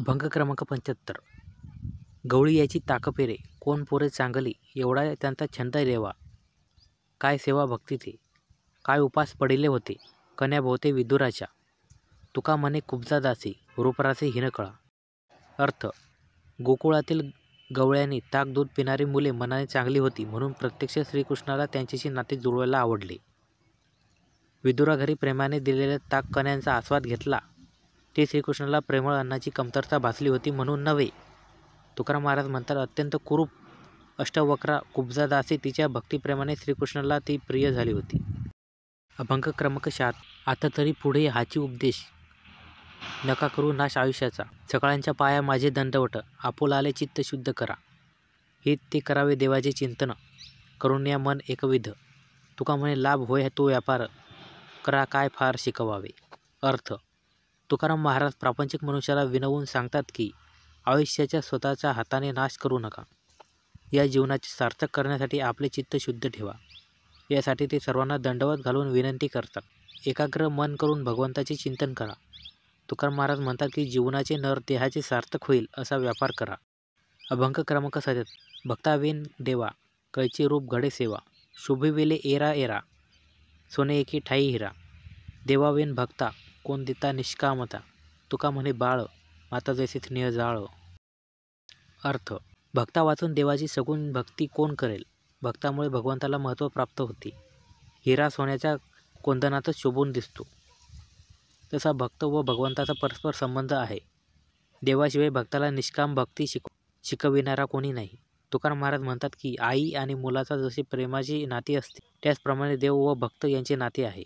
अभंग क्रमांक 75. गवळी याची ताकपेरे कोण पोरे चांगली, एवढा त्यांचा छंद रेवा. काय सेवा भक्ती ते, काय उपास पडिले होते, कन्या भोवते विदुराच्या. तुका म्हणे कुब्जा दासी, रूपरासे हिनकळा. अर्थ: गोकुळातील गवळ्यांनी ताक दूध पिणारी मुले मनाने चांगली होती, म्हणून प्रत्यक्ष श्रीकृष्णाला त्यांच्याशी नाते जुळवायला आवडले. विदुरा घरी प्रेमाने दिलेल्या ताक कन्यांचा आस्वाद घेतला. ते श्रीकृष्णाला प्रेमळ अन्नाची कमतरता भासली होती म्हणून नव्हे. तुकाराम महाराज म्हणतात, अत्यंत कुरूप अष्टवक्रा कुब्जा दासी तिच्या भक्तिप्रेमाने श्रीकृष्णाला ती प्रिय झाली होती. अभंग क्रमांक 76. आता तरी पुढे हाची उपदेश, नका करू नाश आयुष्याचा. सकाळच्या पाया माझे दंडवट, आपुलाले चित्त शुद्ध करा. हे ते करावे देवाचे चिंतन, करून या मन एकविध. तुका म्हणे लाभ होय तो व्यापार, करा काय फार शिकवावे. अर्थ: तुकाराम महाराज प्रापंचिक मनुष्याला विनवून सांगतात की आयुष्याच्या स्वतःच्या हाताने नाश करू नका. या जीवनाचे सार्थक करण्यासाठी आपले चित्त शुद्ध ठेवा. यासाठी ते सर्वांना दंडवत घालून विनंती करतात. एकाग्र मन करून भगवंताचे चिंतन करा. तुकाराम महाराज म्हणतात की जीवनाचे नर देहाचे सार्थक होईल असा व्यापार करा. अभंग क्रमांक 77. भक्तावेन देवा, कैचे रूप घडे सेवा. शोभिवेले एरा एरा, सोने एकी ठाई हिरा. देवावेन भक्ता, कोण देता निष्कामता. तुका म्हणे बाळ, माता जैसे स्नेह जाळ. अर्थ: भक्ता वाचून देवाची सगुण भक्ती कोण करेल. भक्तामुळे भगवंताला महत्त्व प्राप्त होते. हिरा सोन्याच्या कोंदणातच शोभून दिसतो. तसा भक्त व भगवंताचा परस्पर संबंध आहे. देवाशिवाय भक्ताला निष्काम भक्ती शिकविणारा कोणी नाही. तुकाराम महाराज म्हणतात की आई आणि मुलाचा जसे प्रेमाची नाती असते, त्याचप्रमाणे देव व भक्त यांचे नाते आहे.